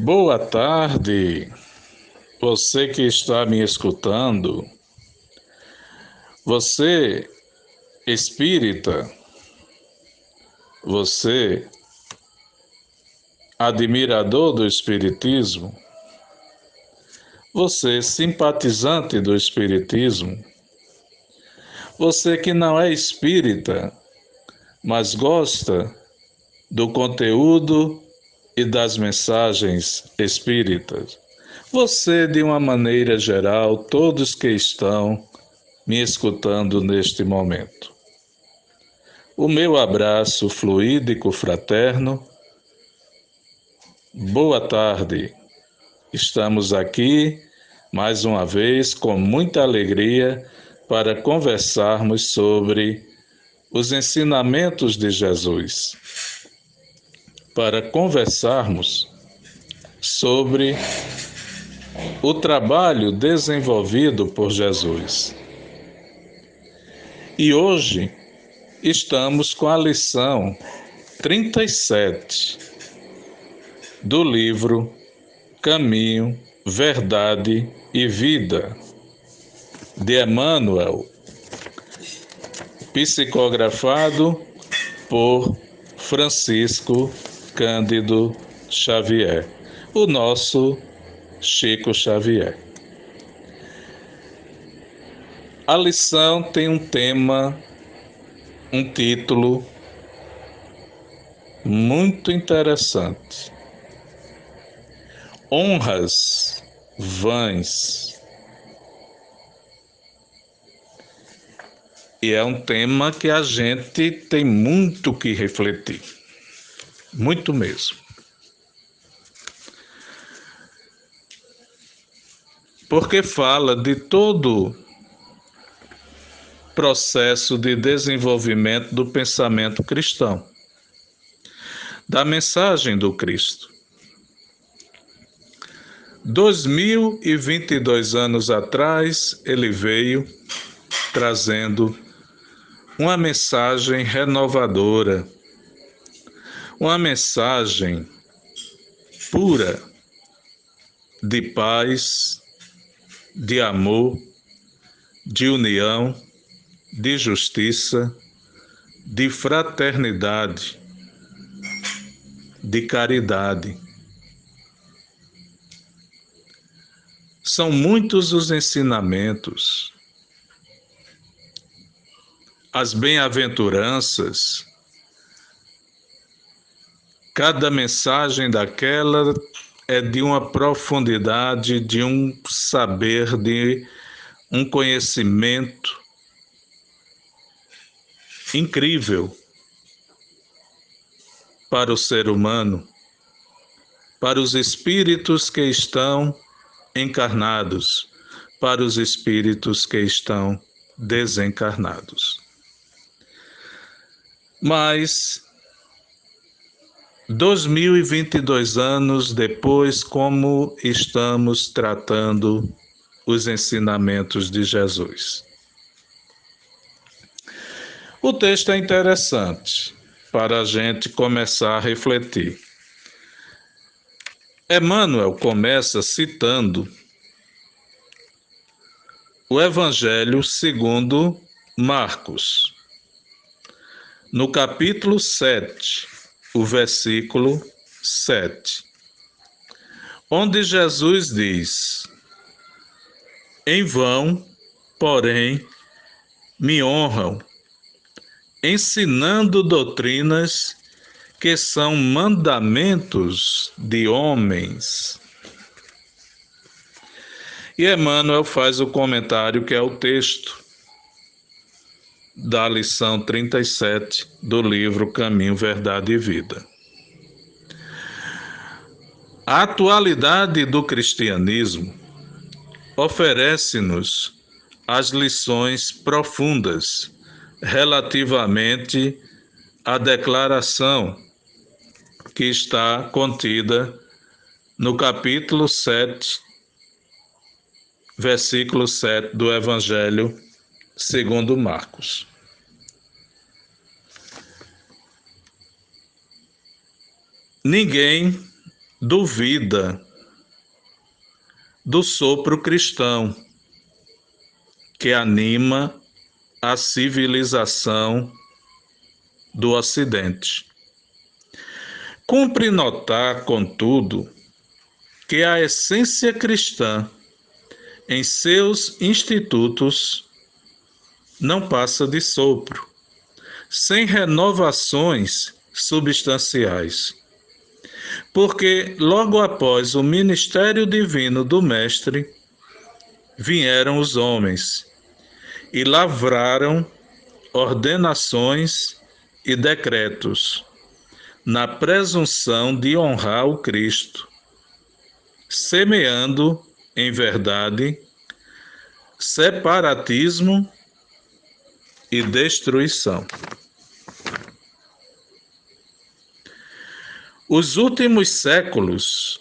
Boa tarde, você que está me escutando, você espírita, você admirador do espiritismo, você simpatizante do espiritismo, você que não é espírita, mas gosta do conteúdo e das mensagens espíritas. Você, de uma maneira geral, todos que estão me escutando neste momento. O meu abraço fluídico fraterno. Boa tarde. Estamos aqui mais uma vez com muita alegria para conversarmos sobre os ensinamentos de Jesus. Para conversarmos sobre o trabalho desenvolvido por Jesus. E hoje estamos com a lição 37 do livro Caminho, Verdade e Vida, de Emmanuel, psicografado por Francisco Cândido Xavier, o nosso Chico Xavier. A lição tem um tema, um título muito interessante. Honras vãs. E é um tema que a gente tem muito que refletir. Muito mesmo. Porque fala de todo processo de desenvolvimento do pensamento cristão, da mensagem do Cristo. 2022 anos atrás, ele veio trazendo uma mensagem renovadora, uma mensagem pura de paz, de amor, de união, de justiça, de fraternidade, de caridade. São muitos os ensinamentos, as bem-aventuranças, cada mensagem daquela é de uma profundidade, de um saber, de um conhecimento incrível para o ser humano, para os espíritos que estão encarnados, para os espíritos que estão desencarnados. Mas 2022 anos depois, como estamos tratando os ensinamentos de Jesus? O texto é interessante para a gente começar a refletir. Emmanuel começa citando o Evangelho segundo Marcos, no capítulo 7, o versículo 7, onde Jesus diz: em vão, porém, me honram, ensinando doutrinas que são mandamentos de homens. E Emmanuel faz o comentário que é o texto da lição 37 do livro Caminho, Verdade e Vida. A atualidade do cristianismo oferece-nos as lições profundas relativamente à declaração que está contida no capítulo 7, versículo 7 do Evangelho segundo Marcos. Ninguém duvida do sopro cristão que anima a civilização do Ocidente. Cumpre notar, contudo, que a essência cristã em seus institutos não passa de sopro, sem renovações substanciais. Porque logo após o ministério divino do Mestre, vieram os homens e lavraram ordenações e decretos, na presunção de honrar o Cristo, semeando, em verdade, separatismo e destruição. Os últimos séculos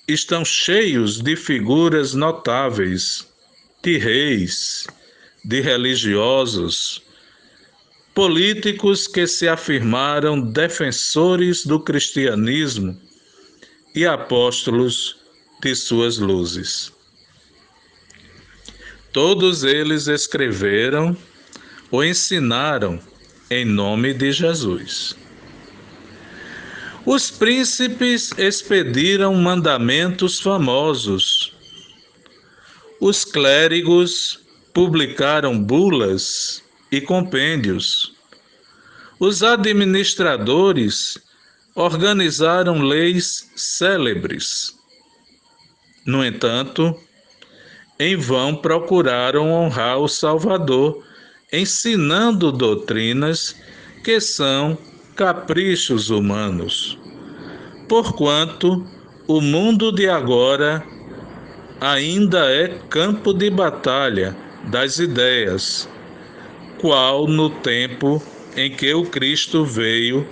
estão cheios de figuras notáveis, de reis, de religiosos, políticos que se afirmaram defensores do cristianismo e apóstolos de suas luzes. Todos eles escreveram ou ensinaram em nome de Jesus. Os príncipes expediram mandamentos famosos. Os clérigos publicaram bulas e compêndios. Os administradores organizaram leis célebres. No entanto, em vão procuraram honrar o Salvador, ensinando doutrinas que são caprichos humanos, porquanto o mundo de agora ainda é campo de batalha das ideias, qual no tempo em que o Cristo veio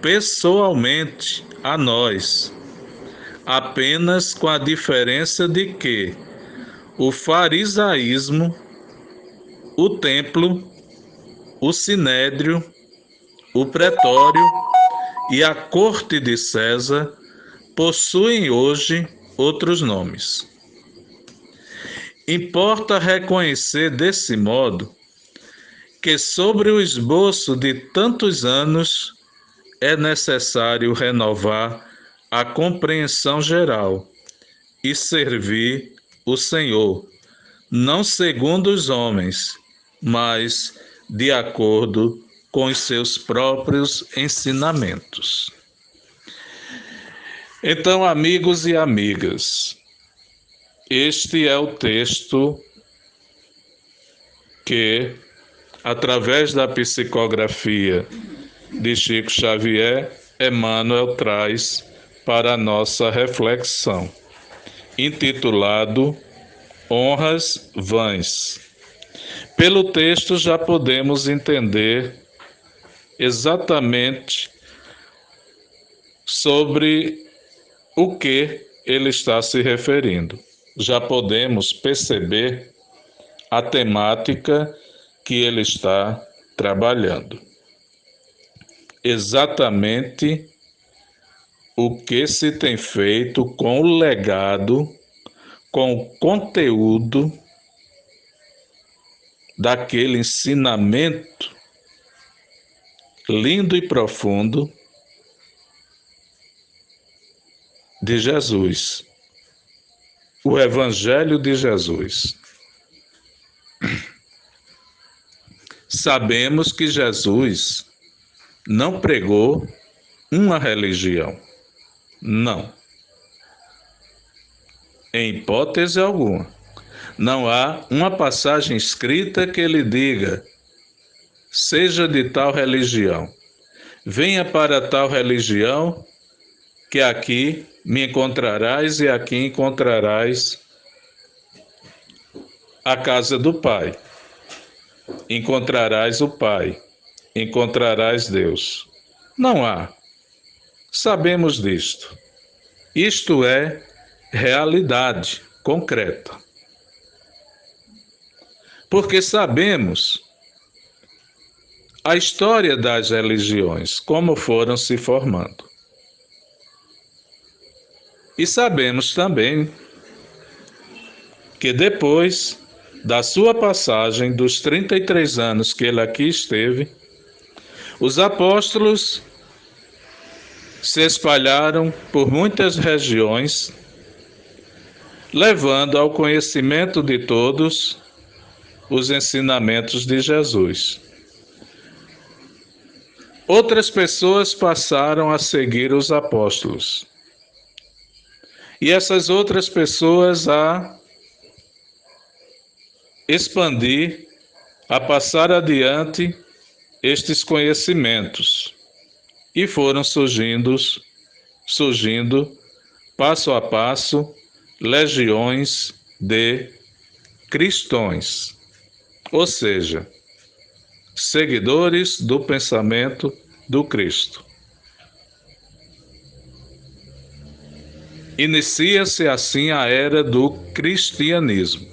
pessoalmente a nós, apenas com a diferença de que o farisaísmo, o templo, o sinédrio, o pretório e a corte de César possuem hoje outros nomes. Importa reconhecer desse modo que sobre o esboço de tantos anos é necessário renovar a compreensão geral e servir o Senhor, não segundo os homens, mas de acordo com os seus próprios ensinamentos. Então, amigos e amigas, este é o texto que, através da psicografia de Chico Xavier, Emmanuel traz para a nossa reflexão, intitulado Honras Vãs. Pelo texto já podemos entender exatamente sobre o que ele está se referindo. Já podemos perceber a temática que ele está trabalhando. Exatamente o que se tem feito com o legado, com o conteúdo daquele ensinamento lindo e profundo de Jesus, o Evangelho de Jesus. Sabemos que Jesus não pregou uma religião, não. Em hipótese alguma. Não há uma passagem escrita que ele diga: seja de tal religião, venha para tal religião, que aqui me encontrarás e aqui encontrarás a casa do Pai. Encontrarás o Pai, encontrarás Deus. Não há. Sabemos disto. Isto é realidade concreta. Porque sabemos a história das religiões, como foram se formando. E sabemos também que depois da sua passagem dos 33 anos que ele aqui esteve, os apóstolos se espalharam por muitas regiões, levando ao conhecimento de todos os ensinamentos de Jesus. Outras pessoas passaram a seguir os apóstolos. E essas outras pessoas a expandir, a passar adiante estes conhecimentos. E foram surgindo passo a passo legiões de cristãos, ou seja, seguidores do pensamento do Cristo. Inicia-se assim a era do cristianismo.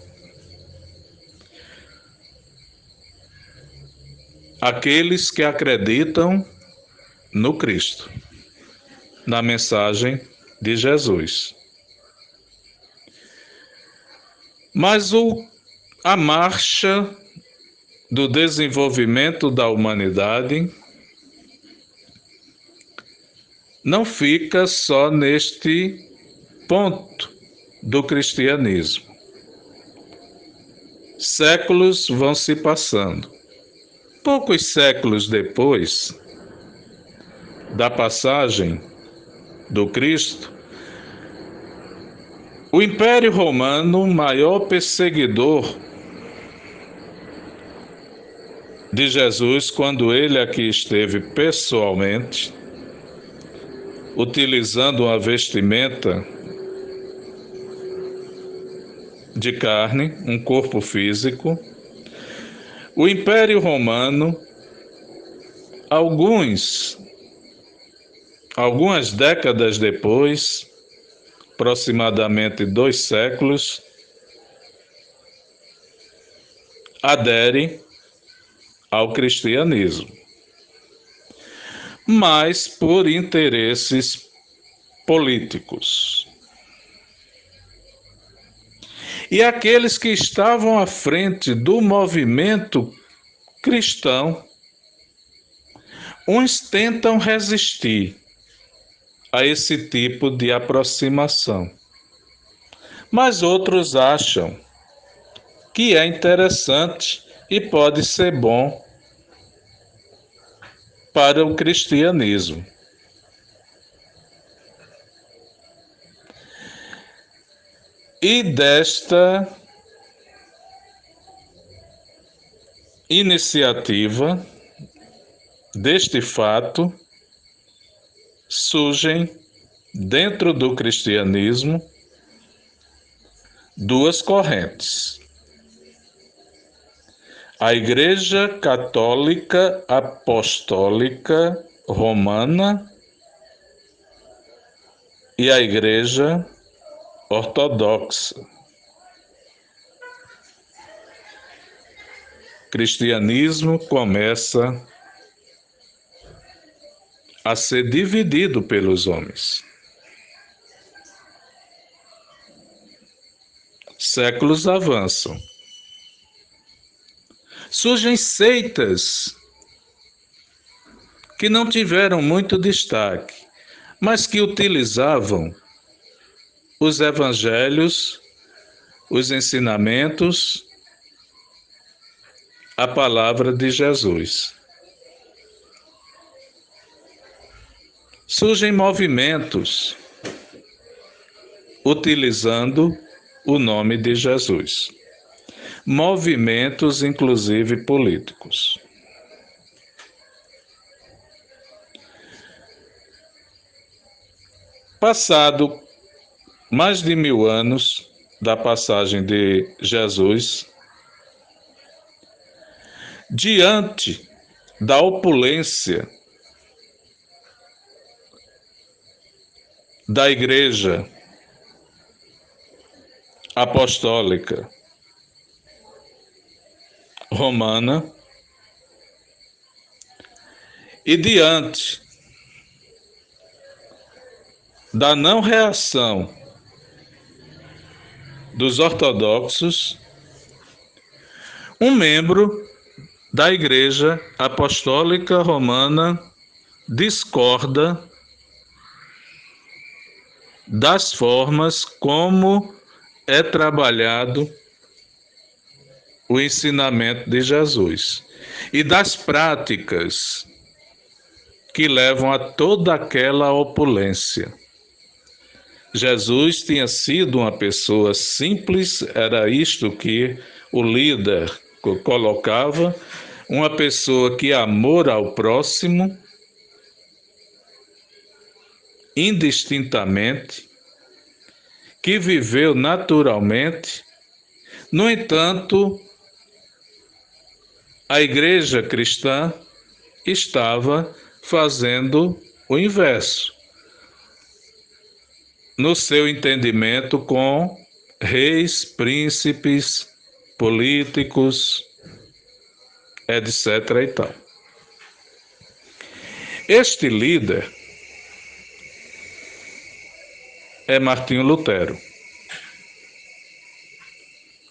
Aqueles que acreditam no Cristo, na mensagem de Jesus. Mas a marcha do desenvolvimento da humanidade não fica só neste ponto do cristianismo. Séculos vão se passando. Poucos séculos depois da passagem do Cristo, o Império Romano, maior perseguidor de Jesus, quando ele aqui esteve pessoalmente, utilizando uma vestimenta de carne, um corpo físico, o Império Romano, algumas décadas depois, aproximadamente 2 séculos, adere ao cristianismo, mas por interesses políticos. E aqueles que estavam à frente do movimento cristão, uns tentam resistir a esse tipo de aproximação, mas outros acham que é interessante e pode ser bom para o cristianismo. E desta iniciativa, deste fato, surgem dentro do cristianismo duas correntes: a Igreja Católica Apostólica Romana e a Igreja Ortodoxa. O cristianismo começa a ser dividido pelos homens. Séculos avançam. Surgem seitas que não tiveram muito destaque, mas que utilizavam os evangelhos, os ensinamentos, a palavra de Jesus. Surgem movimentos utilizando o nome de Jesus. Movimentos, inclusive políticos. Passado mais de 1000 anos da passagem de Jesus, diante da opulência da Igreja Apostólica Romana e diante da não reação dos ortodoxos, um membro da Igreja Apostólica Romana discorda das formas como é trabalhado o ensinamento de Jesus e das práticas que levam a toda aquela opulência. Jesus tinha sido uma pessoa simples, era isto que o líder colocava, uma pessoa que amor ao próximo, indistintamente, que viveu naturalmente. No entanto, a igreja cristã estava fazendo o inverso, no seu entendimento com reis, príncipes, políticos, etc. e tal. Este líder é Martinho Lutero.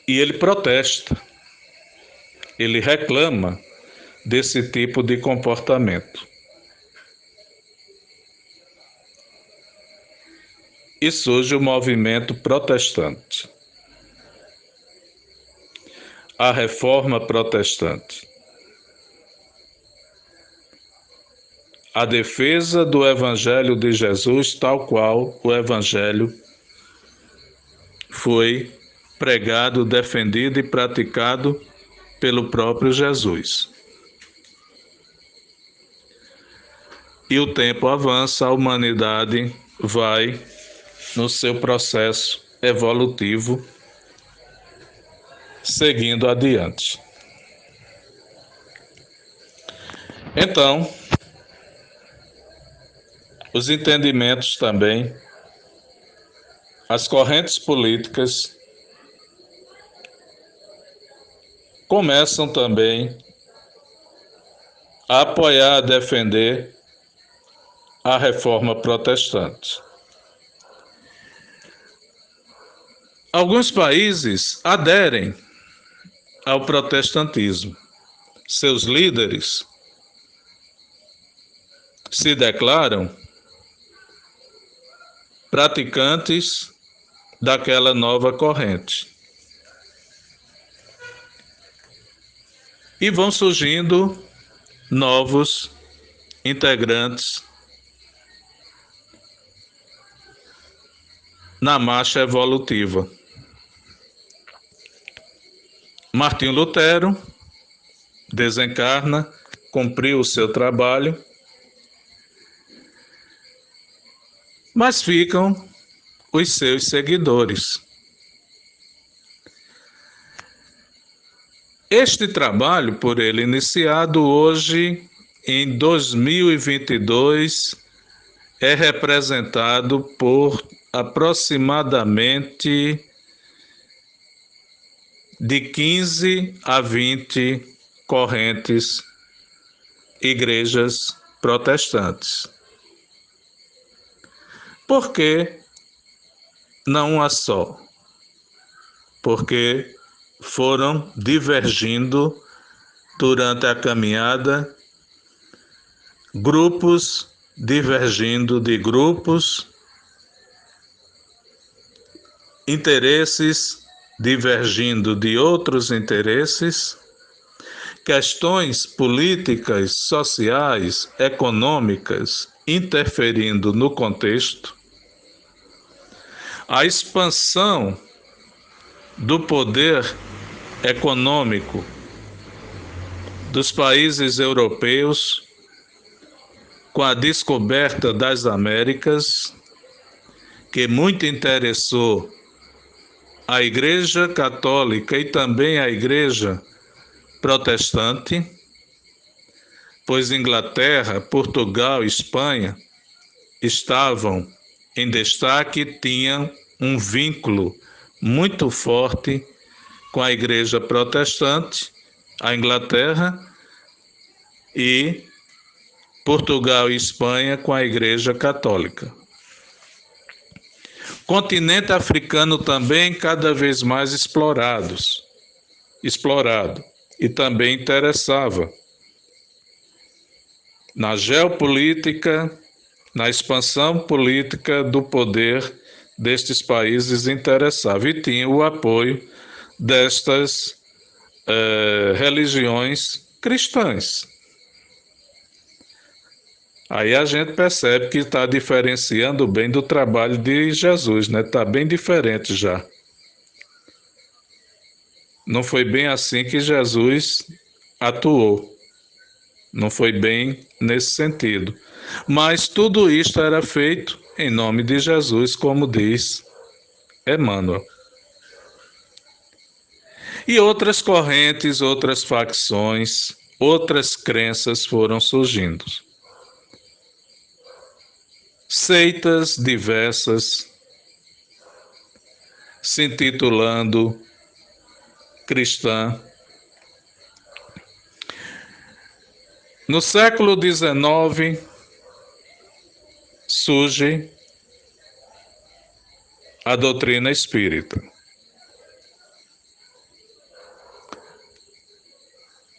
E ele protesta, ele reclama desse tipo de comportamento. E surge o movimento protestante, a Reforma Protestante. A defesa do Evangelho de Jesus, tal qual o Evangelho foi pregado, defendido e praticado pelo próprio Jesus. E o tempo avança, a humanidade vai no seu processo evolutivo, seguindo adiante. Então, os entendimentos também, as correntes políticas começam também a apoiar, a defender a reforma protestante. Alguns países aderem ao protestantismo. Seus líderes se declaram praticantes daquela nova corrente. E vão surgindo novos integrantes na marcha evolutiva. Martinho Lutero desencarna, cumpriu o seu trabalho, mas ficam os seus seguidores. Este trabalho, por ele iniciado hoje, em 2022, é representado por aproximadamente de 15 a 20 correntes, igrejas protestantes. Por que não uma só? Porque foram divergindo durante a caminhada, grupos divergindo de grupos, interesses divergindo de outros interesses, questões políticas, sociais, econômicas interferindo no contexto, a expansão do poder econômico dos países europeus com a descoberta das Américas, que muito interessou a Igreja Católica e também a Igreja Protestante, pois Inglaterra, Portugal e Espanha estavam em destaque, tinham um vínculo muito forte com a Igreja Protestante, a Inglaterra, e Portugal e Espanha com a Igreja Católica. Continente africano também cada vez mais explorado, e também interessava na geopolítica, na expansão política do poder destes países, interessava e tinha o apoio destas religiões cristãs. Aí a gente percebe que está diferenciando bem do trabalho de Jesus, né? Está bem diferente já. Não foi bem assim que Jesus atuou. Não foi bem nesse sentido. Mas tudo isto era feito em nome de Jesus, como diz Emmanuel. E outras correntes, outras facções, outras crenças foram surgindo. Seitas diversas, se intitulando cristã. No século XIX, surge a doutrina espírita.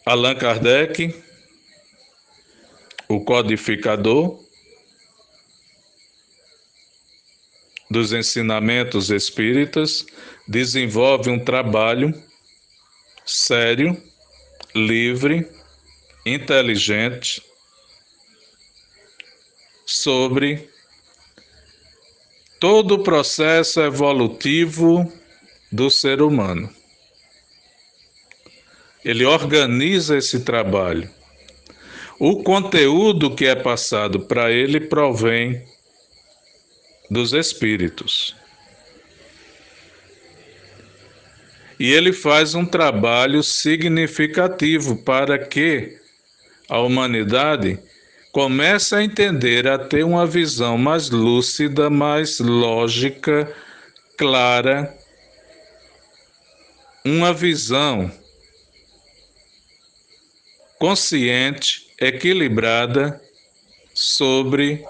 Allan Kardec, o codificador dos ensinamentos espíritas, desenvolve um trabalho sério, livre, inteligente sobre todo o processo evolutivo do ser humano. Ele organiza esse trabalho. O conteúdo que é passado para ele provém dos espíritos. E ele faz um trabalho significativo para que a humanidade comece a entender, a ter uma visão mais lúcida, mais lógica, clara, uma visão consciente, equilibrada sobre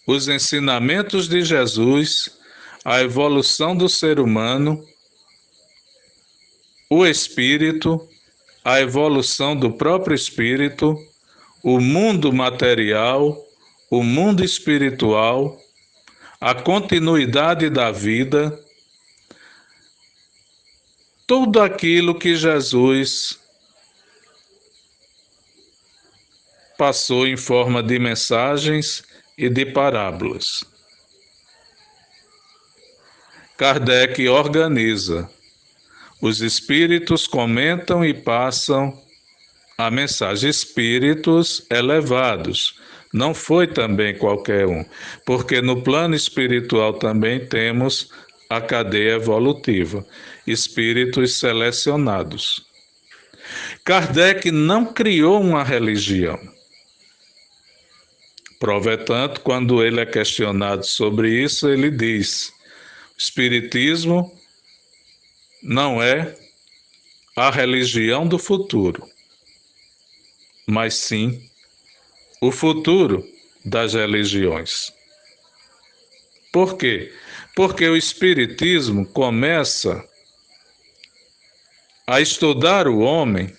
os ensinamentos de Jesus, a evolução do ser humano, o espírito, a evolução do próprio espírito, o mundo material, o mundo espiritual, a continuidade da vida, tudo aquilo que Jesus passou em forma de mensagens e de parábolas. Kardec organiza. Os espíritos comentam e passam a mensagem. Espíritos elevados. Não foi também qualquer um, porque no plano espiritual também temos a cadeia evolutiva. Espíritos selecionados. Kardec não criou uma religião. Prova é tanto, quando ele é questionado sobre isso, ele diz: o Espiritismo não é a religião do futuro, mas sim o futuro das religiões. Por quê? Porque o Espiritismo começa a estudar o homem,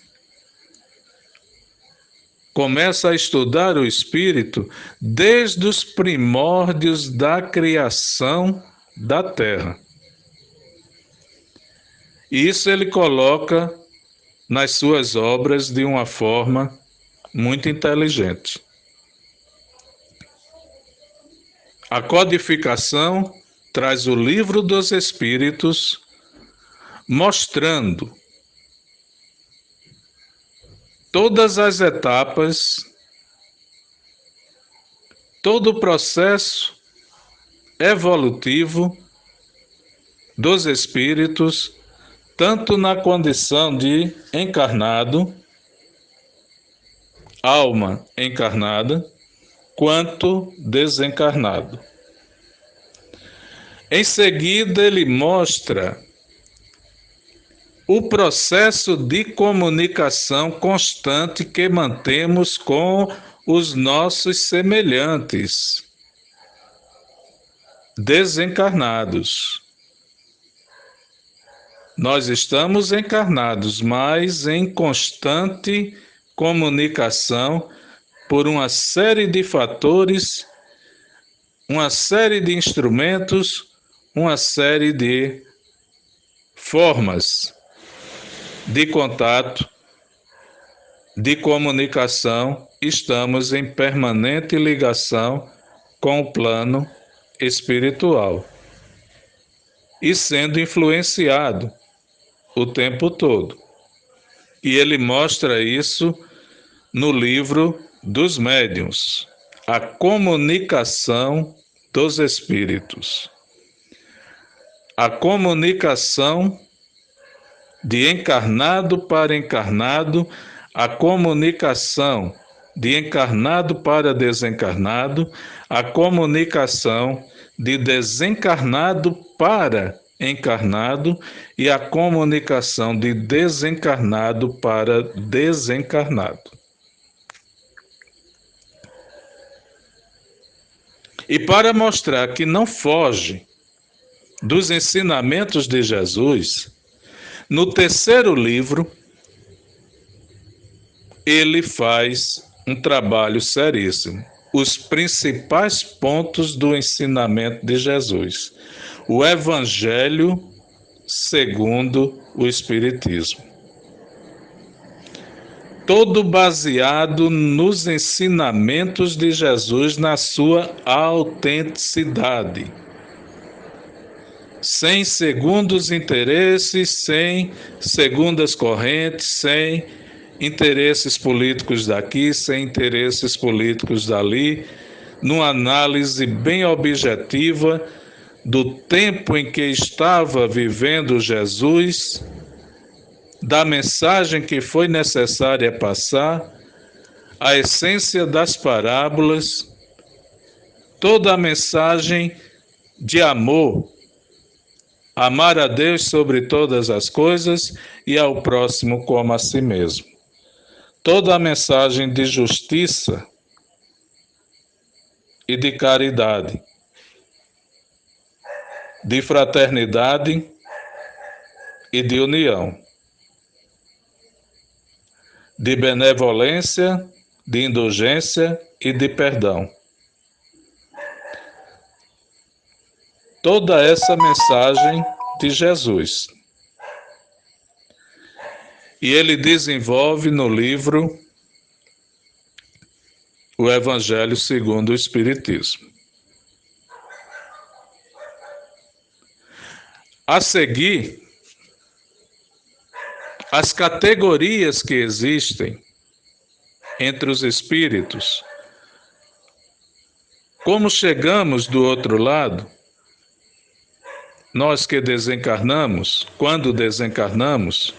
começa a estudar o espírito desde os primórdios da criação da Terra. E isso ele coloca nas suas obras de uma forma muito inteligente. A codificação traz o Livro dos Espíritos, mostrando todas as etapas, todo o processo evolutivo dos espíritos, tanto na condição de encarnado, alma encarnada, quanto desencarnado. Em seguida, ele mostra o processo de comunicação constante que mantemos com os nossos semelhantes. desencarnados. Nós estamos encarnados, mas em constante comunicação por uma série de fatores, uma série de instrumentos, uma série de formas de contato, de comunicação. Estamos em permanente ligação com o plano espiritual e sendo influenciado o tempo todo. E ele mostra isso no livro dos médiuns, a comunicação dos espíritos. A comunicação de encarnado para encarnado, a comunicação de encarnado para desencarnado, a comunicação de desencarnado para encarnado e a comunicação de desencarnado para desencarnado. E para mostrar que não foge dos ensinamentos de Jesus, no terceiro livro, ele faz um trabalho seríssimo. Os principais pontos do ensinamento de Jesus. O Evangelho segundo o Espiritismo. Todo baseado nos ensinamentos de Jesus na sua autenticidade. Sem segundos interesses, sem segundas correntes, sem interesses políticos daqui, sem interesses políticos dali, numa análise bem objetiva do tempo em que estava vivendo Jesus, da mensagem que foi necessária passar, a essência das parábolas, toda a mensagem de amor, amar a Deus sobre todas as coisas e ao próximo como a si mesmo. Toda a mensagem de justiça e de caridade, de fraternidade e de união, de benevolência, de indulgência e de perdão. Toda essa mensagem de Jesus. E ele desenvolve no livro o Evangelho segundo o Espiritismo. A seguir, as categorias que existem entre os espíritos, como chegamos do outro lado, nós que desencarnamos, quando desencarnamos,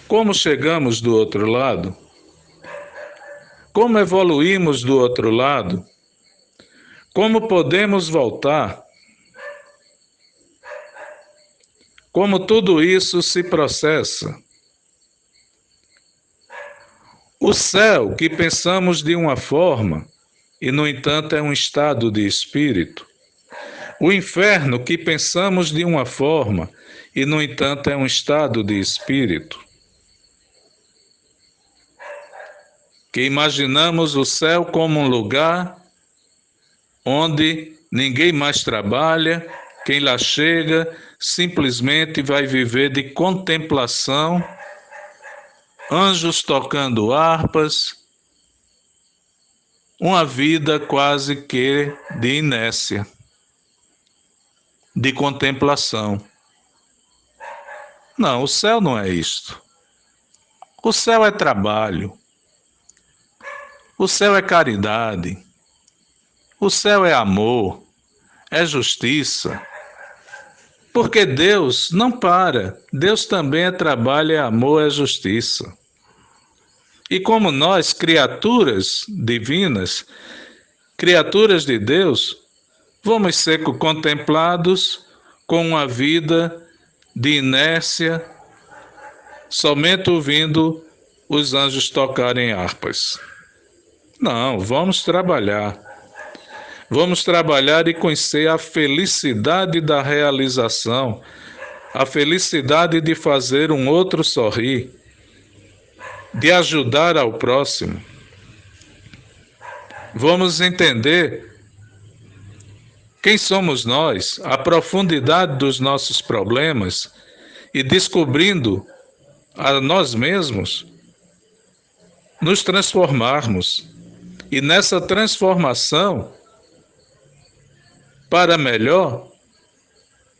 como chegamos do outro lado, como evoluímos do outro lado, como podemos voltar, como tudo isso se processa. O céu, que pensamos de uma forma, e no entanto é um estado de espírito. O inferno, que pensamos de uma forma, e no entanto é um estado de espírito. Que imaginamos o céu como um lugar onde ninguém mais trabalha, quem lá chega simplesmente vai viver de contemplação, anjos tocando harpas, uma vida quase que de inércia, de contemplação. Não, o céu não é isto. O céu é trabalho. O céu é caridade. O céu é amor, é justiça. Porque Deus não para. Deus também é trabalho, é amor, é justiça. E como nós, criaturas divinas, criaturas de Deus, vamos ser contemplados com uma vida de inércia, somente ouvindo os anjos tocarem harpas. Não, vamos trabalhar. Vamos trabalhar e conhecer a felicidade da realização, a felicidade de fazer um outro sorrir, de ajudar ao próximo. Vamos entender quem somos nós, a profundidade dos nossos problemas e descobrindo a nós mesmos, nos transformarmos. E nessa transformação, para melhor,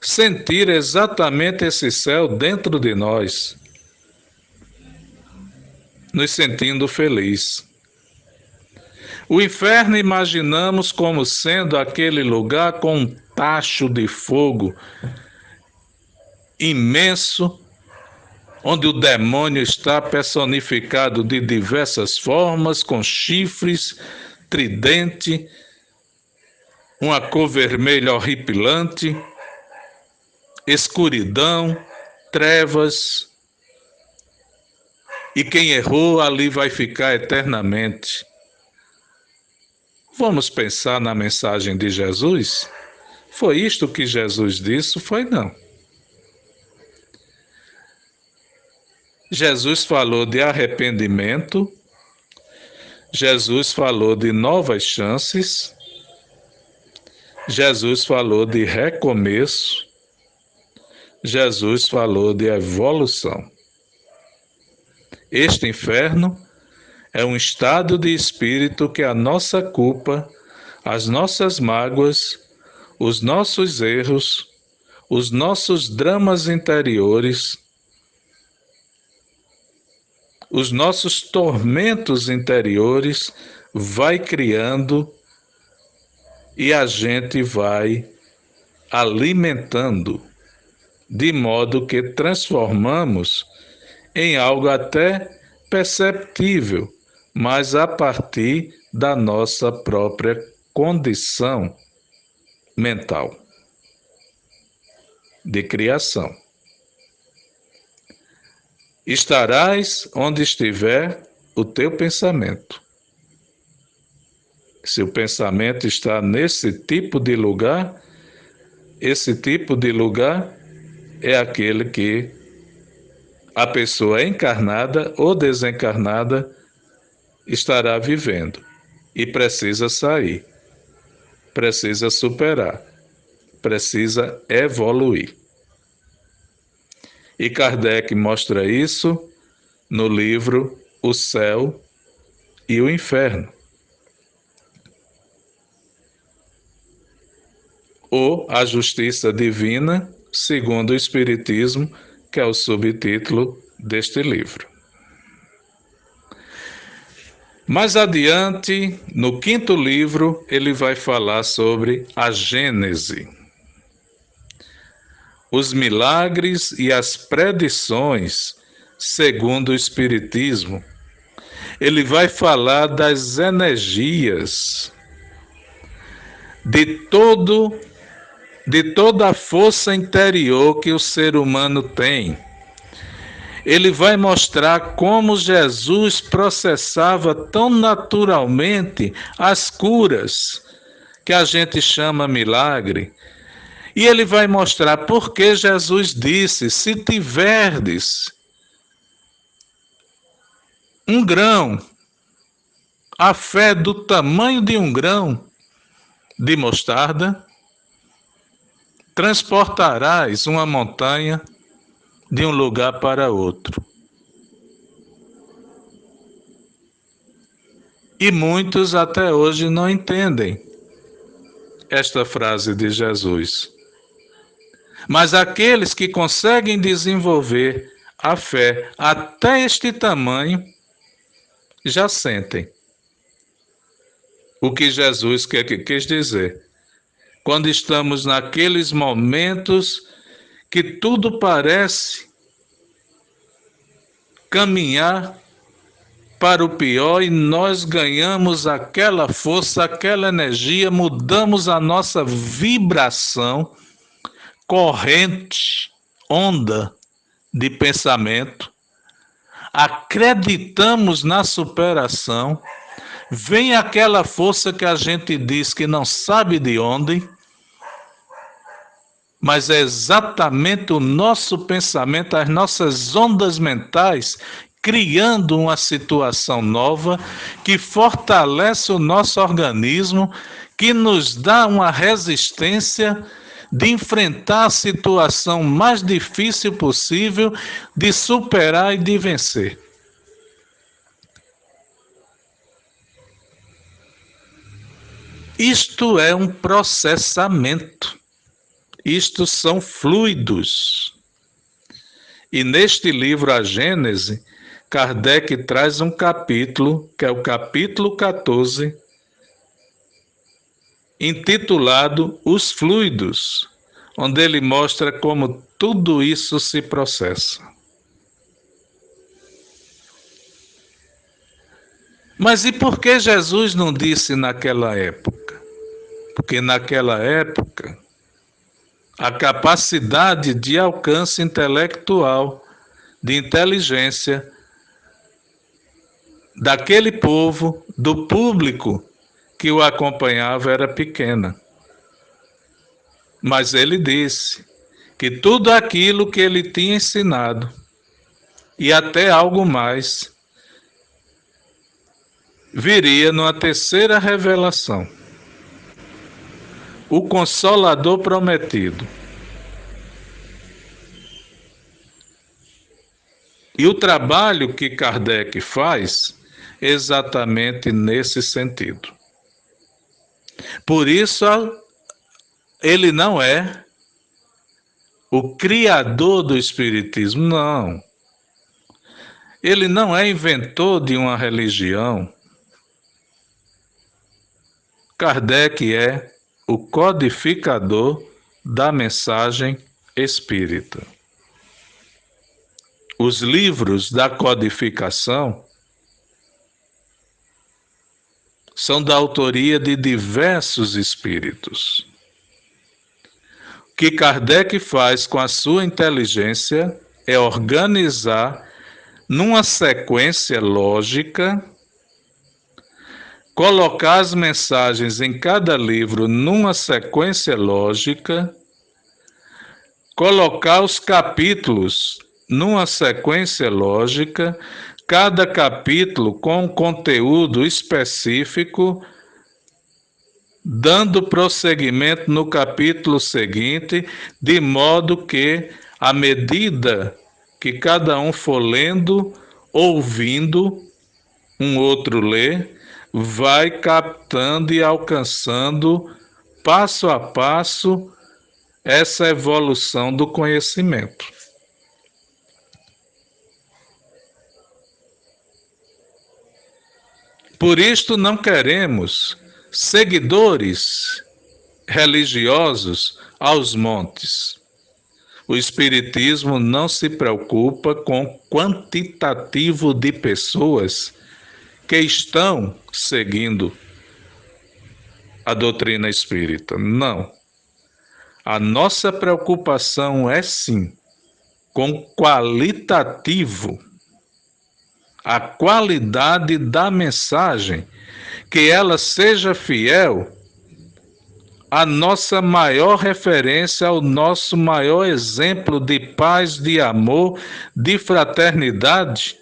sentir exatamente esse céu dentro de nós, nos sentindo felizes. O inferno imaginamos como sendo aquele lugar com um tacho de fogo imenso, onde o demônio está personificado de diversas formas, com chifres, tridente, uma cor vermelha horripilante, escuridão, trevas, e quem errou ali vai ficar eternamente. Vamos pensar na mensagem de Jesus? Foi isto que Jesus disse? Foi não. Jesus falou de arrependimento, Jesus falou de novas chances, Jesus falou de recomeço, Jesus falou de evolução. Este inferno é um estado de espírito que a nossa culpa, as nossas mágoas, os nossos erros, os nossos dramas interiores, os nossos tormentos interiores vai criando e a gente vai alimentando, de modo que transformamos em algo até perceptível, mas a partir da nossa própria condição mental de criação. Estarás onde estiver o teu pensamento. Se o pensamento está nesse tipo de lugar, esse tipo de lugar é aquele que a pessoa encarnada ou desencarnada estará vivendo e precisa sair, precisa superar, precisa evoluir. E Kardec mostra isso no livro O Céu e o Inferno, ou A Justiça Divina, segundo o Espiritismo, que é o subtítulo deste livro. Mais adiante, no 5º livro, ele vai falar sobre a Gênese, os milagres e as predições, segundo o Espiritismo. Ele vai falar das energias, de toda a força interior que o ser humano tem. Ele vai mostrar como Jesus processava tão naturalmente as curas, que a gente chama milagre. E ele vai mostrar por que Jesus disse: se tiverdes um grão, a fé do tamanho de um grão de mostarda, transportarás uma montanha de um lugar para outro. E muitos até hoje não entendem esta frase de Jesus. Mas aqueles que conseguem desenvolver a fé até este tamanho, já sentem o que Jesus quis dizer. Quando estamos naqueles momentos que tudo parece caminhar para o pior e nós ganhamos aquela força, aquela energia, mudamos a nossa vibração, corrente, onda de pensamento, acreditamos na superação, vem aquela força que a gente diz que não sabe de onde, mas é exatamente o nosso pensamento, as nossas ondas mentais, criando uma situação nova que fortalece o nosso organismo, que nos dá uma resistência de enfrentar a situação mais difícil possível, de superar e de vencer. Isto é um processamento. Isto são fluidos. E neste livro, A Gênese, Kardec traz um capítulo, que é o capítulo 14, intitulado Os Fluidos, onde ele mostra como tudo isso se processa. Mas e por que Jesus não disse naquela época? Porque naquela época, a capacidade de alcance intelectual, de inteligência, daquele povo, do público que o acompanhava era pequena. Mas ele disse que tudo aquilo que ele tinha ensinado, e até algo mais, viria numa terceira revelação. O Consolador prometido. E o trabalho que Kardec faz é exatamente nesse sentido. Por isso, ele não é o criador do Espiritismo, não. Ele não é inventor de uma religião. Kardec é o codificador da mensagem espírita. Os livros da codificação são da autoria de diversos espíritos. O que Kardec faz com a sua inteligência é organizar numa sequência lógica, colocar as mensagens em cada livro numa sequência lógica, colocar os capítulos numa sequência lógica, cada capítulo com um conteúdo específico, dando prosseguimento no capítulo seguinte, de modo que, à medida que cada um for lendo, ouvindo, um outro ler, vai captando e alcançando, passo a passo, essa evolução do conhecimento. Por isto não queremos seguidores religiosos aos montes. O Espiritismo não se preocupa com o quantitativo de pessoas que estão seguindo a doutrina espírita. Não. A nossa preocupação é sim com qualitativo, a qualidade da mensagem, que ela seja fiel à nossa maior referência, ao nosso maior exemplo de paz, de amor, de fraternidade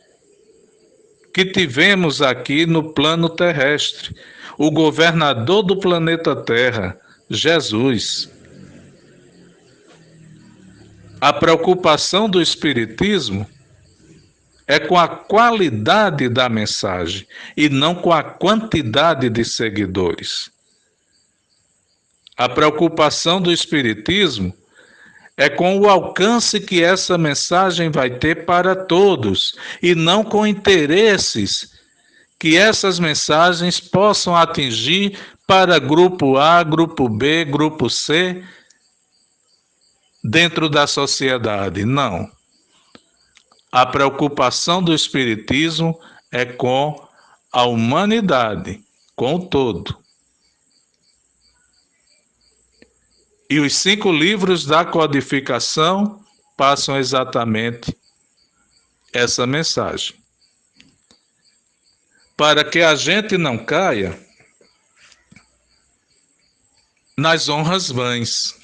que tivemos aqui no plano terrestre. O governador do planeta Terra, Jesus. A preocupação do Espiritismo é com a qualidade da mensagem e não com a quantidade de seguidores. A preocupação do Espiritismo é com o alcance que essa mensagem vai ter para todos e não com interesses que essas mensagens possam atingir para grupo A, grupo B, grupo C, dentro da sociedade. Não. A preocupação do Espiritismo é com a humanidade, com o todo. E os 5 livros da codificação passam exatamente essa mensagem. para que a gente não caia nas honras vãs,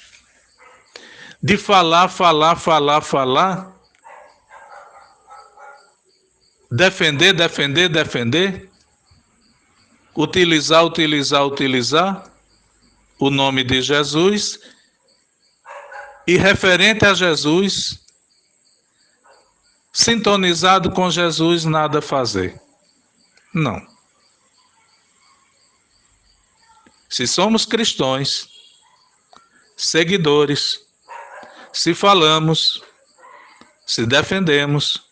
de falar, falar, falar, falar, defender, defender, defender, utilizar, utilizar, utilizar o nome de Jesus e referente a Jesus, sintonizado com Jesus, nada fazer. Não. Se somos cristãos, seguidores, se falamos, se defendemos,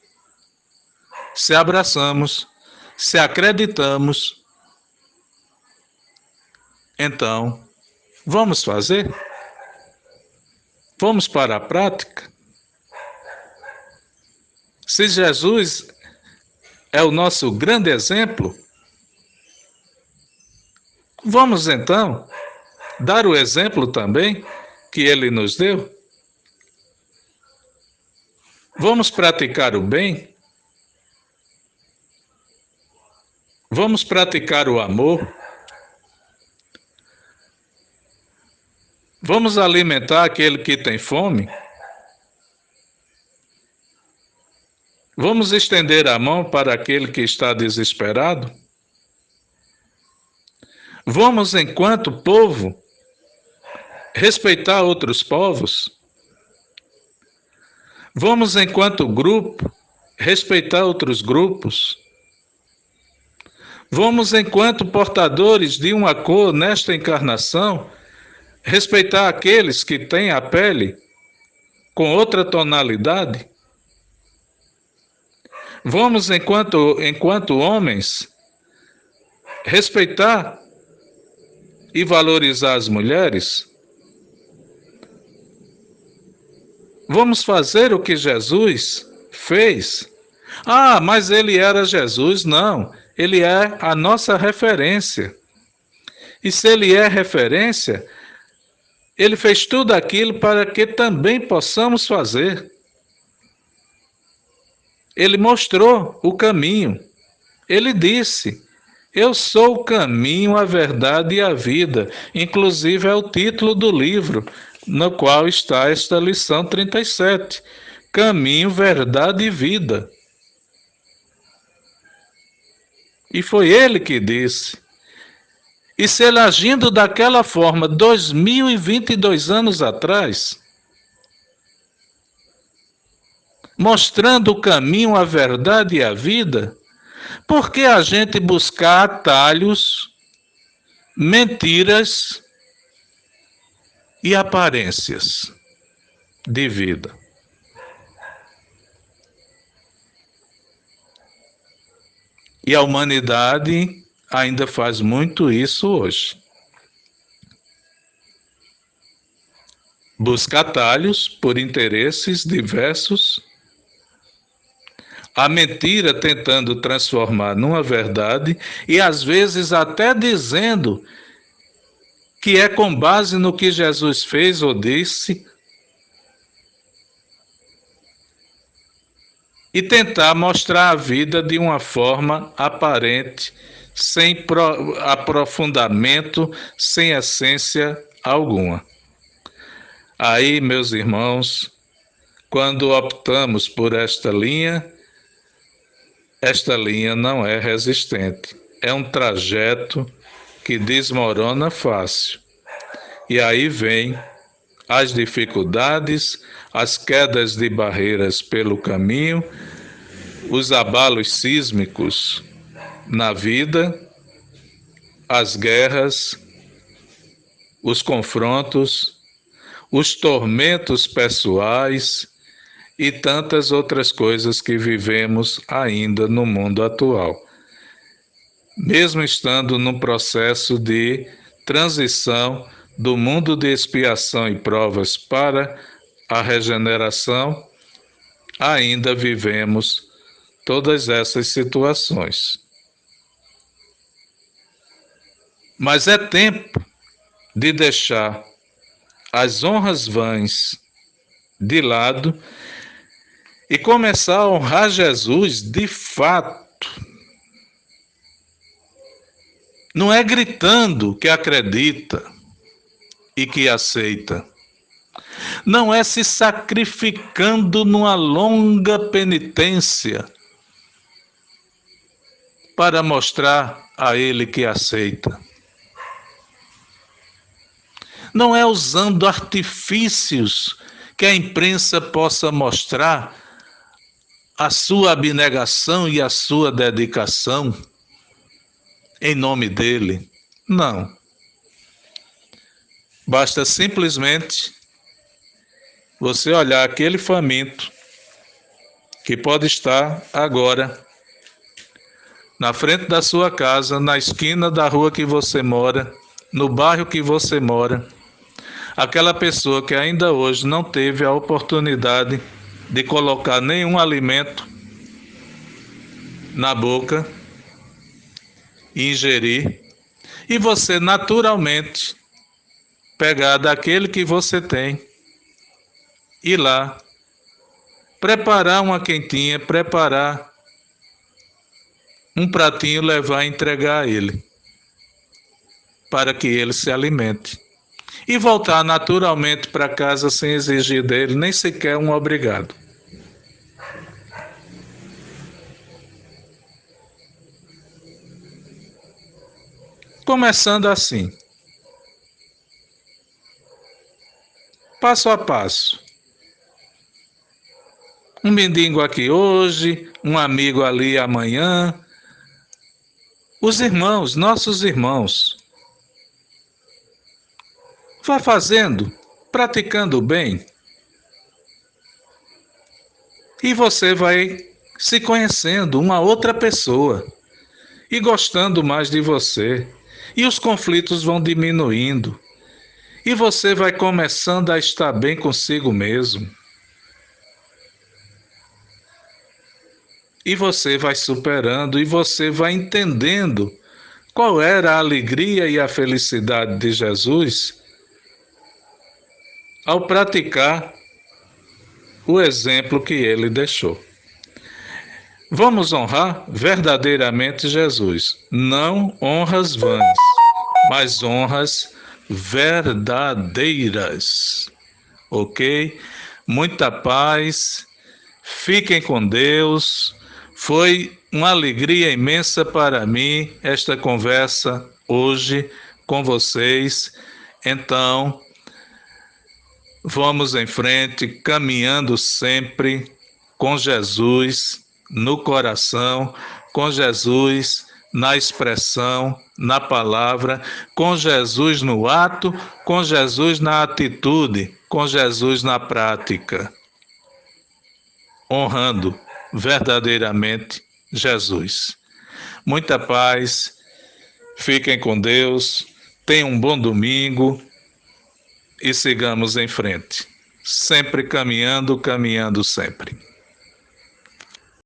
se abraçamos, se acreditamos, então, vamos fazer? Vamos para a prática? Se Jesus é o nosso grande exemplo, vamos então dar o exemplo também que ele nos deu? Vamos praticar o bem? Vamos praticar o amor? Vamos alimentar aquele que tem fome? Vamos estender a mão para aquele que está desesperado? Vamos, enquanto povo, respeitar outros povos? Vamos, enquanto grupo, respeitar outros grupos? Vamos, enquanto portadores de uma cor nesta encarnação, respeitar aqueles que têm a pele com outra tonalidade? Vamos, enquanto homens, respeitar e valorizar as mulheres? Vamos fazer o que Jesus fez? Ah, mas ele era Jesus? Não, ele é a nossa referência. E se ele é referência, ele fez tudo aquilo para que também possamos fazer. Ele mostrou o caminho. Ele disse: eu sou o caminho, a verdade e a vida. Inclusive é o título do livro, no qual está esta lição 37. Caminho, verdade e vida. E foi ele que disse. E se ele agindo daquela forma 2022 anos atrás, mostrando o caminho, a verdade e a vida, por que a gente buscar atalhos, mentiras e aparências de vida? E a humanidade ainda faz muito isso hoje. Busca atalhos por interesses diversos, a mentira tentando transformar numa verdade e às vezes até dizendo que é com base no que Jesus fez ou disse, e tentar mostrar a vida de uma forma aparente, sem aprofundamento, sem essência alguma. Aí, meus irmãos, quando optamos por esta linha não é resistente. É um trajeto que desmorona fácil. E aí vem as dificuldades, as quedas de barreiras pelo caminho, os abalos sísmicos na vida, as guerras, os confrontos, os tormentos pessoais e tantas outras coisas que vivemos ainda no mundo atual. Mesmo estando num processo de transição do mundo de expiação e provas para a regeneração, ainda vivemos todas essas situações. Mas é tempo de deixar as honras vãs de lado e começar a honrar Jesus de fato, Não é gritando que acredita e que aceita. Não é se sacrificando numa longa penitência para mostrar a ele que aceita. Não é usando artifícios que a imprensa possa mostrar a sua abnegação e a sua dedicação em nome dele. Não. Basta simplesmente você olhar aquele faminto que pode estar agora na frente da sua casa, na esquina da rua que você mora, no bairro que você mora, aquela pessoa que ainda hoje não teve a oportunidade de colocar nenhum alimento na boca e ingerir, e você naturalmente pegar daquele que você tem, ir lá, preparar uma quentinha, preparar um pratinho, levar e entregar a ele, para que ele se alimente. E voltar naturalmente para casa sem exigir dele nem sequer um obrigado. Começando assim, passo a passo. Um mendigo aqui hoje, um amigo ali amanhã. Os irmãos, nossos irmãos. Vá fazendo, praticando bem. E você vai se conhecendo uma outra pessoa e gostando mais de você. E os conflitos vão diminuindo. E você vai começando a estar bem consigo mesmo. E você vai superando e você vai entendendo qual era a alegria e a felicidade de Jesus ao praticar o exemplo que ele deixou. Vamos honrar verdadeiramente Jesus. Não honras vãs, mas honras verdadeiras. Ok? Muita paz. Fiquem com Deus. Foi uma alegria imensa para mim esta conversa hoje com vocês. Então, vamos em frente, caminhando sempre com Jesus no coração, com Jesus na expressão, na palavra, com Jesus no ato, com Jesus na atitude, com Jesus na prática, honrando verdadeiramente Jesus. Muita paz, fiquem com Deus, tenham um bom domingo e sigamos em frente. Sempre caminhando, caminhando sempre.